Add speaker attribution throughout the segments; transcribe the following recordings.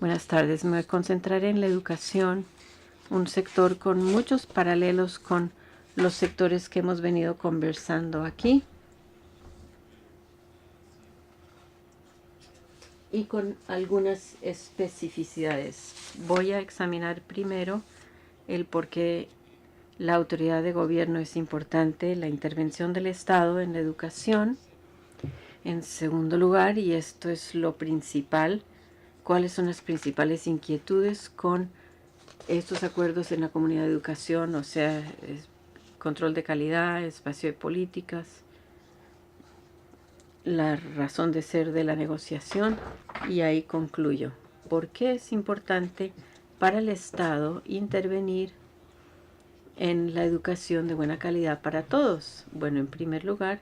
Speaker 1: Buenas tardes. Me concentraré en la educación, un sector con muchos paralelos con los sectores que hemos venido conversando aquí y con algunas especificidades. Voy a examinar primero el por qué la autoridad de gobierno es importante, la intervención del Estado en la educación. En segundo lugar, y esto es lo principal, cuáles son las principales inquietudes con estos acuerdos en la comunidad de educación, o sea, control de calidad, espacio de políticas, la razón de ser de la negociación, y ahí concluyo. ¿Por qué es importante para el Estado intervenir en la educación de buena calidad para todos? Bueno, en primer lugar,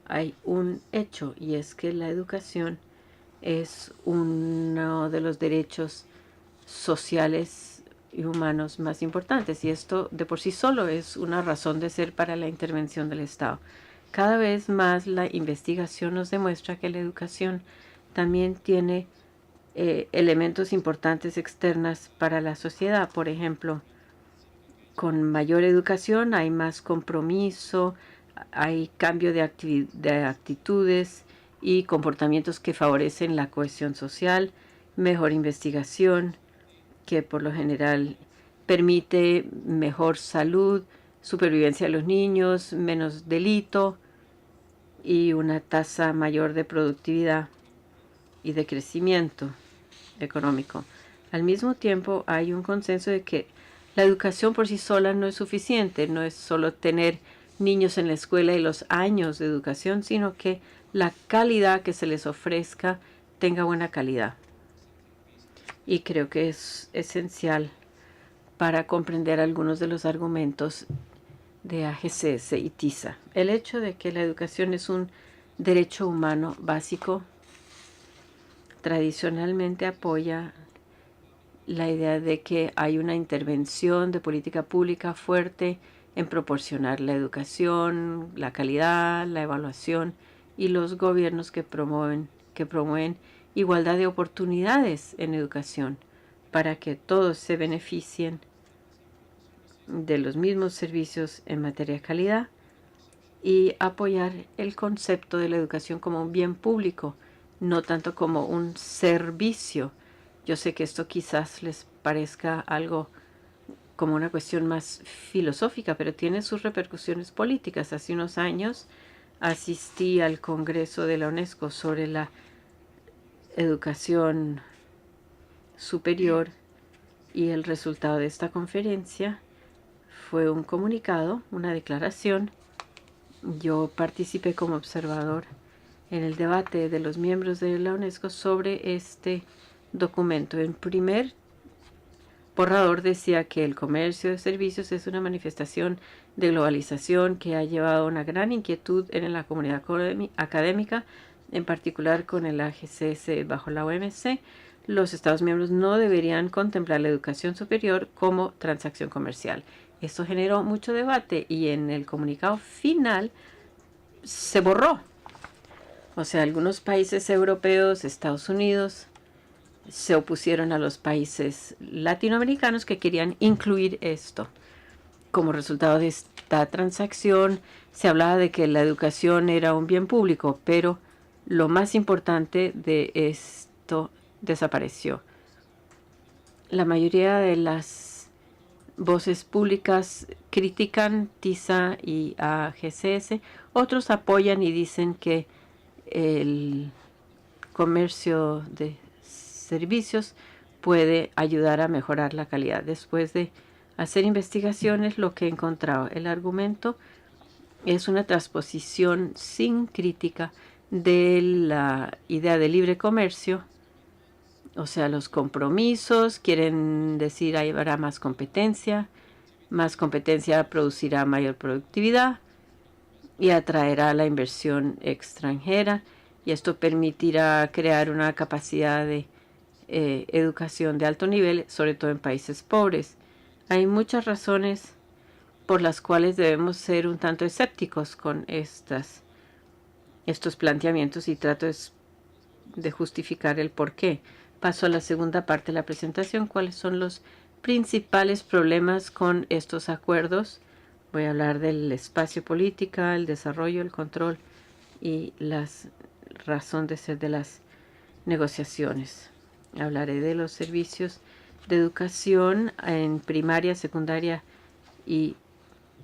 Speaker 1: hay un hecho, y es que la educación es uno de los derechos sociales y humanos más importantes, y esto de por sí solo es una razón de ser para la intervención del Estado. Cada vez más la investigación nos demuestra que la educación también tiene elementos importantes externas para la sociedad. Por ejemplo, con mayor educación hay más compromiso, hay cambio de actitudes y comportamientos que favorecen la cohesión social, mejor investigación, que por lo general permite mejor salud, supervivencia de los niños, menos delito y una tasa mayor de productividad y de crecimiento económico. Al mismo tiempo, hay un consenso de que la educación por sí sola no es suficiente, no es solo tener niños en la escuela y los años de educación, sino que la calidad que se les ofrezca tenga buena calidad. Y creo que es esencial para comprender algunos de los argumentos de AGCS y TISA. El hecho de que la educación es un derecho humano básico tradicionalmente apoya la idea de que hay una intervención de política pública fuerte en proporcionar la educación, la calidad, la evaluación y los gobiernos que promueven igualdad de oportunidades en educación para que todos se beneficien de los mismos servicios en materia de calidad, y apoyar el concepto de la educación como un bien público, no tanto como un servicio. Yo sé que esto quizás les parezca algo como una cuestión más filosófica, pero tiene sus repercusiones políticas. Hace unos años asistí al Congreso de la UNESCO sobre la educación superior, y el resultado de esta conferencia fue un comunicado, una declaración. Yo participé como observador en el debate de los miembros de la UNESCO sobre este documento. En primer borrador decía que el comercio de servicios es una manifestación de globalización que ha llevado a una gran inquietud en la comunidad académica, en particular con el AGCS bajo la OMC. Los Estados miembros no deberían contemplar la educación superior como transacción comercial. Esto generó mucho debate y en el comunicado final se borró. O sea, algunos países europeos, Estados Unidos, se opusieron a los países latinoamericanos que querían incluir esto. Como resultado de esta transacción, se hablaba de que la educación era un bien público, pero lo más importante de esto desapareció. La mayoría de las voces públicas critican TISA y AGCS, otros apoyan y dicen que el comercio de servicios puede ayudar a mejorar la calidad. Después de hacer investigaciones, lo que he encontrado, el argumento es una transposición sin crítica de la idea de libre comercio. O sea, los compromisos quieren decir habrá más competencia producirá mayor productividad y atraerá la inversión extranjera, y esto permitirá crear una capacidad de educación de alto nivel, sobre todo en países pobres. Hay muchas razones por las cuales debemos ser un tanto escépticos con estos planteamientos, y trato de justificar el por qué. Paso a la segunda parte de la presentación. ¿Cuáles son los principales problemas con estos acuerdos? Voy a hablar del espacio política, el desarrollo, el control y la razón de ser de las negociaciones. Hablaré de los servicios de educación en primaria, secundaria y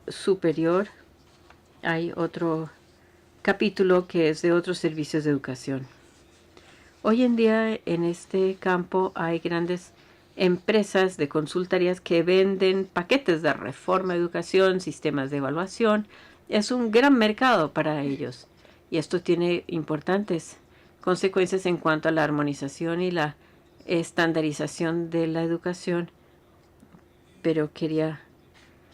Speaker 1: superior. Hay otro capítulo que es de otros servicios de educación. Hoy en día en este campo hay grandes empresas de consultorías que venden paquetes de reforma de educación, sistemas de evaluación. Es un gran mercado para ellos y esto tiene importantes consecuencias en cuanto a la armonización y la estandarización de la educación, pero quería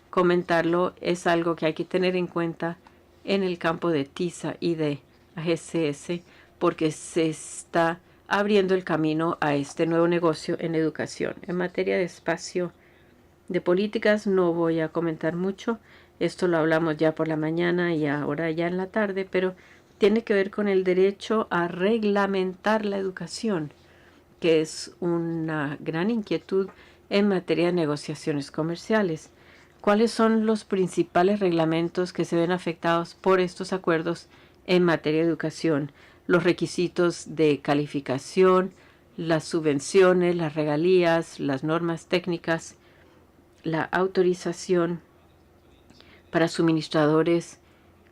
Speaker 1: comentarlo. Es algo que hay que tener en cuenta en el campo de TISA y de AGCS, porque se está abriendo el camino a este nuevo negocio en educación. En materia de espacio de políticas no voy a comentar mucho. Esto lo hablamos ya por la mañana y ahora ya en la tarde, pero tiene que ver con el derecho a reglamentar la educación, que es una gran inquietud en materia de negociaciones comerciales. ¿Cuáles son los principales reglamentos que se ven afectados por estos acuerdos en materia de educación? Los requisitos de calificación, las subvenciones, las regalías, las normas técnicas, la autorización para suministradores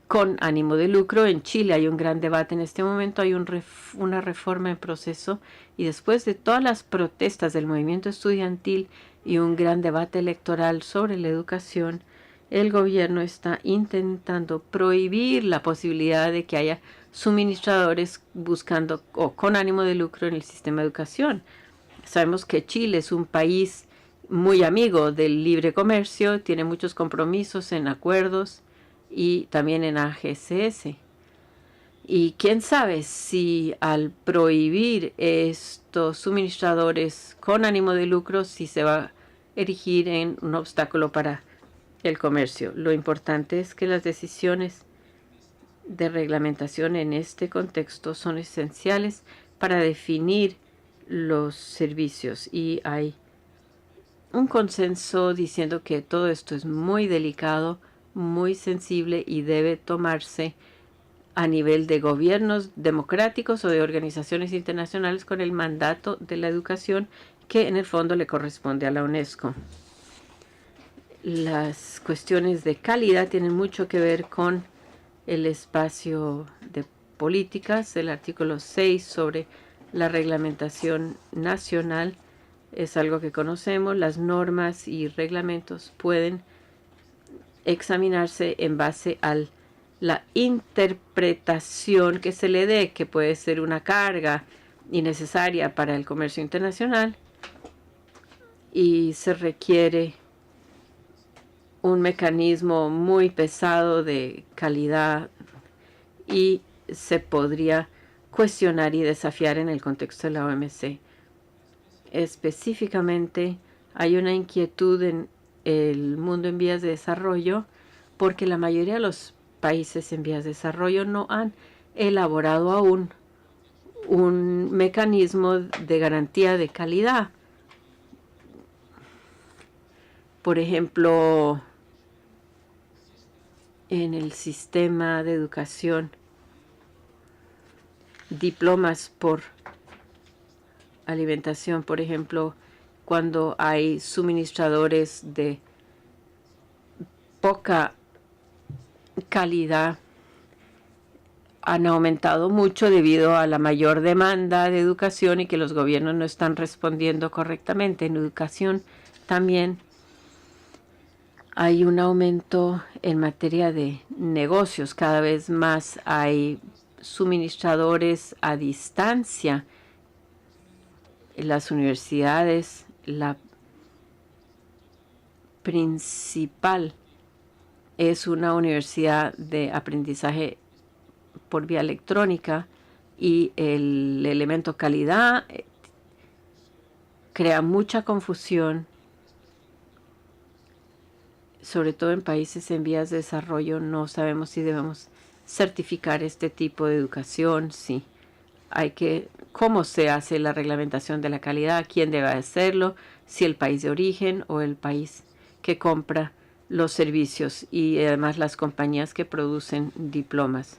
Speaker 1: con ánimo de lucro. En Chile hay un gran debate en este momento, hay una reforma en proceso y después de todas las protestas del movimiento estudiantil y un gran debate electoral sobre la educación, el gobierno está intentando prohibir la posibilidad de que haya suministradores buscando o con ánimo de lucro en el sistema de educación. Sabemos que Chile es un país muy amigo del libre comercio, tiene muchos compromisos en acuerdos y también en AGCS. Y quién sabe si al prohibir estos suministradores con ánimo de lucro, si se va a erigir en un obstáculo para el comercio. Lo importante es que las decisiones de reglamentación en este contexto son esenciales para definir los servicios y hay un consenso diciendo que todo esto es muy delicado, muy sensible y debe tomarse a nivel de gobiernos democráticos o de organizaciones internacionales con el mandato de la educación que en el fondo le corresponde a la UNESCO. Las cuestiones de calidad tienen mucho que ver con el espacio de políticas. El artículo 6 sobre la reglamentación nacional es algo que conocemos. Las normas y reglamentos pueden examinarse en base a la interpretación que se le dé, que puede ser una carga innecesaria para el comercio internacional, y se requiere un mecanismo muy pesado de calidad y se podría cuestionar y desafiar en el contexto de la OMC. Específicamente, hay una inquietud en el mundo en vías de desarrollo porque la mayoría de los países en vías de desarrollo no han elaborado aún un mecanismo de garantía de calidad. Por ejemplo, en el sistema de educación, diplomas por alimentación, por ejemplo, cuando hay suministradores de poca calidad, han aumentado mucho debido a la mayor demanda de educación y que los gobiernos no están respondiendo correctamente. En educación también hay un aumento en materia de negocios. Cada vez más hay suministradores a distancia. En las universidades, la principal es una universidad de aprendizaje por vía electrónica y el elemento calidad crea mucha confusión, sobre todo en países en vías de desarrollo. No sabemos si debemos certificar este tipo de educación, sí. cómo se hace la reglamentación de la calidad, quién debe hacerlo, si el país de origen o el país que compra los servicios y además las compañías que producen diplomas.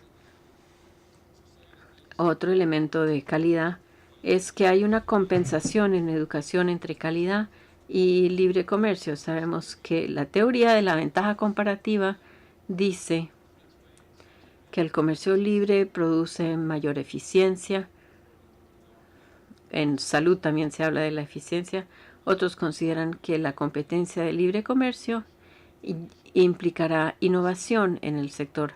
Speaker 1: Otro elemento de calidad es que hay una compensación en educación entre calidad y libre comercio. Sabemos que la teoría de la ventaja comparativa dice que el comercio libre produce mayor eficiencia. En salud también se habla de la eficiencia. Otros consideran que la competencia de libre comercio implicará innovación en el sector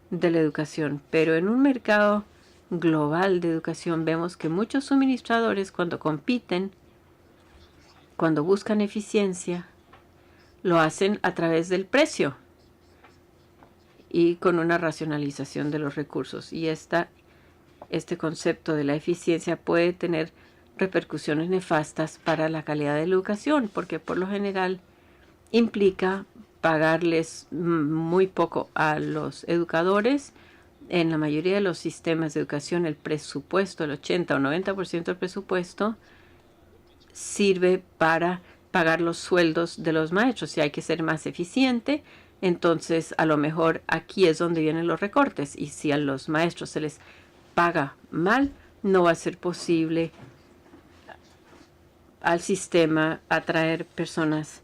Speaker 1: de la educación. Pero en un mercado global de educación vemos que muchos suministradores, cuando compiten, cuando buscan eficiencia, lo hacen a través del precio y con una racionalización de los recursos. Y este concepto de la eficiencia puede tener repercusiones nefastas para la calidad de la educación, porque por lo general implica pagarles muy poco a los educadores. En la mayoría de los sistemas de educación, el presupuesto, el 80 o 90% del presupuesto, sirve para pagar los sueldos de los maestros. Si hay que ser más eficiente, entonces a lo mejor aquí es donde vienen los recortes. Y si a los maestros se les paga mal, no va a ser posible al sistema atraer personas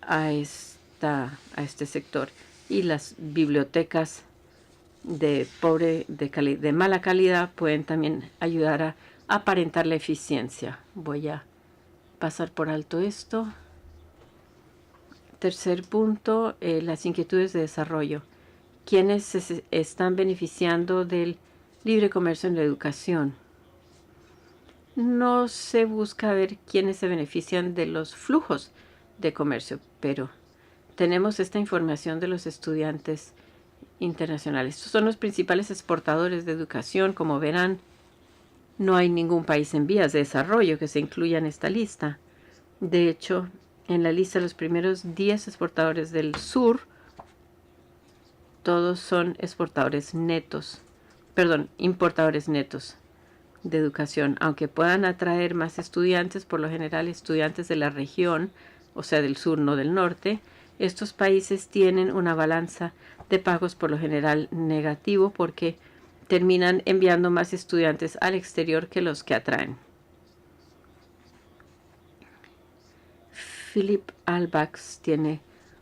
Speaker 1: a este sector. Y las bibliotecas de mala calidad pueden también ayudar a aparentar la eficiencia. Voy a pasar por alto esto. Tercer punto, las inquietudes de desarrollo. ¿Quiénes se están beneficiando del libre comercio en la educación? No se busca ver quiénes se benefician de los flujos de comercio, pero tenemos esta información de los estudiantes internacionales. Estos son los principales exportadores de educación. Como verán, no hay ningún país en vías de desarrollo que se incluya en esta lista. De hecho, en la lista de los primeros 10 exportadores del sur, todos son importadores netos de educación. Aunque puedan atraer más estudiantes, por lo general estudiantes de la región, o sea, del sur, no del norte, estos países tienen una balanza de pagos por lo general negativo porque terminan enviando más estudiantes al exterior que los que atraen. Philip Albax tiene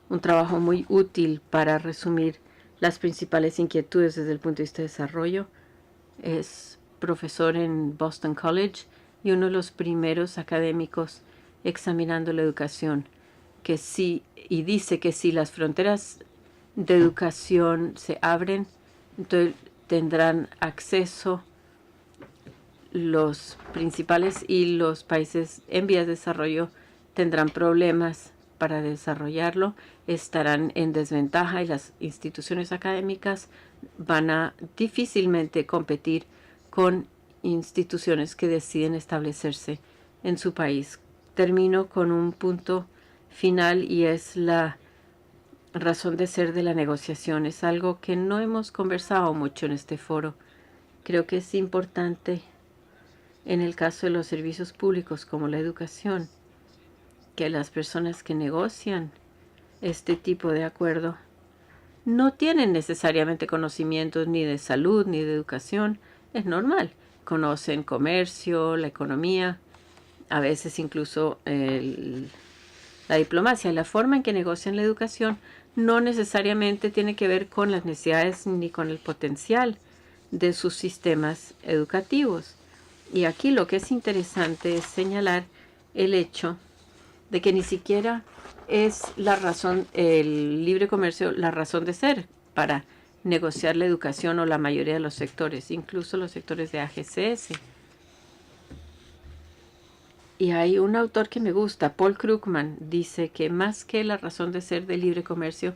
Speaker 1: un trabajo muy útil para resumir las principales inquietudes desde el punto de vista de desarrollo. Es profesor en Boston College y uno de los primeros académicos examinando la educación, y dice que si las fronteras de educación se abren, entonces tendrán acceso los principales y los países en vías de desarrollo tendrán problemas para desarrollarlo, estarán en desventaja y las instituciones académicas van a difícilmente competir con instituciones que deciden establecerse en su país. Termino con un punto final y es la razón de ser de la negociación. Es algo que no hemos conversado mucho en este foro. Creo que es importante en el caso de los servicios públicos como la educación, que las personas que negocian este tipo de acuerdo no tienen necesariamente conocimientos ni de salud ni de educación. Es normal. Conocen comercio, la economía, a veces incluso la diplomacia. La forma en que negocian la educación no necesariamente tiene que ver con las necesidades ni con el potencial de sus sistemas educativos. Y aquí lo que es interesante es señalar el hecho de que ni siquiera es la razón, el libre comercio, la razón de ser para negociar la educación o la mayoría de los sectores, incluso los sectores de AGCS. Y hay un autor que me gusta, Paul Krugman, dice que más que la razón de ser del libre comercio,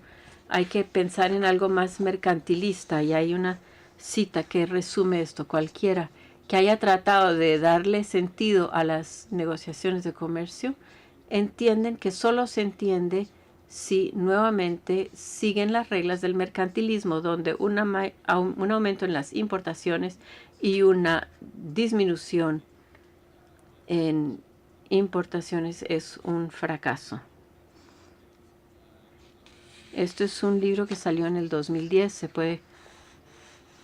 Speaker 1: hay que pensar en algo más mercantilista. Y hay una cita que resume esto: cualquiera que haya tratado de darle sentido a las negociaciones de comercio, entienden que solo se entiende si nuevamente siguen las reglas del mercantilismo, donde un aumento en las importaciones y una disminución en importaciones es un fracaso. Esto es un libro que salió en el 2010, se puede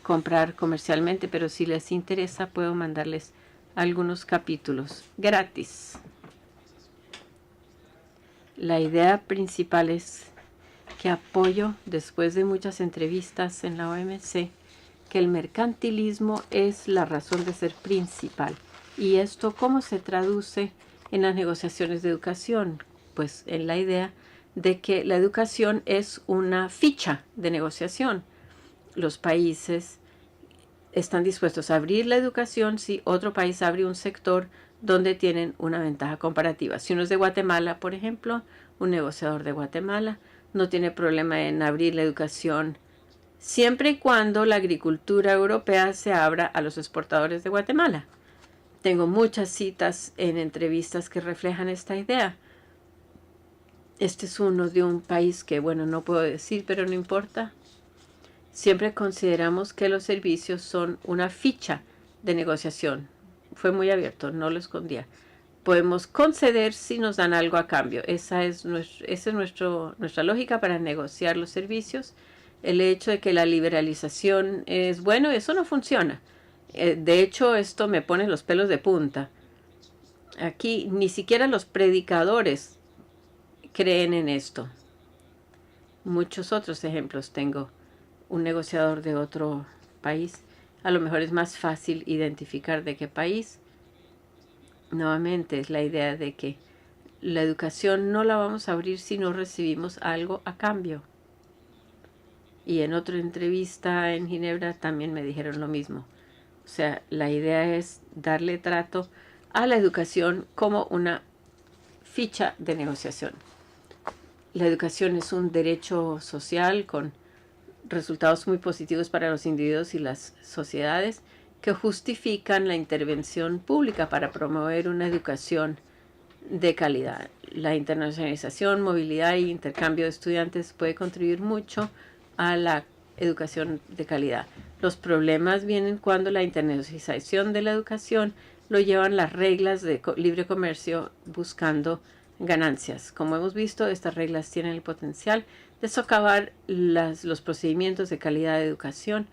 Speaker 1: comprar comercialmente, pero si les interesa puedo mandarles algunos capítulos gratis. La idea principal es que apoyo, después de muchas entrevistas en la OMC, que el mercantilismo es la razón de ser principal. ¿Y esto cómo se traduce en las negociaciones de educación? Pues en la idea de que la educación es una ficha de negociación. Los países están dispuestos a abrir la educación si otro país abre un sector donde tienen una ventaja comparativa. Si uno es de Guatemala, por ejemplo, un negociador de Guatemala no tiene problema en abrir la educación siempre y cuando la agricultura europea se abra a los exportadores de Guatemala. Tengo muchas citas en entrevistas que reflejan esta idea. Este es uno de un país que, bueno, no puedo decir, pero no importa. Siempre consideramos que los servicios son una ficha de negociación. Fue muy abierto, no lo escondía. Podemos conceder si nos dan algo a cambio. Esa es nuestra lógica para negociar los servicios. El hecho de que la liberalización es bueno, eso no funciona. De hecho, esto me pone los pelos de punta. Aquí ni siquiera los predicadores creen en esto. Muchos otros ejemplos tengo. Un negociador de otro país, a lo mejor es más fácil identificar de qué país. Nuevamente es la idea de que la educación no la vamos a abrir si no recibimos algo a cambio. Y en otra entrevista en Ginebra también me dijeron lo mismo. O sea, la idea es darle trato a la educación como una ficha de negociación. La educación es un derecho social con resultados muy positivos para los individuos y las sociedades que justifican la intervención pública para promover una educación de calidad. La internacionalización, movilidad y intercambio de estudiantes puede contribuir mucho a la educación de calidad. Los problemas vienen cuando la internacionalización de la educación lo llevan las reglas de libre comercio buscando ganancias. Como hemos visto, estas reglas tienen el potencial de socavar los procedimientos de calidad de educación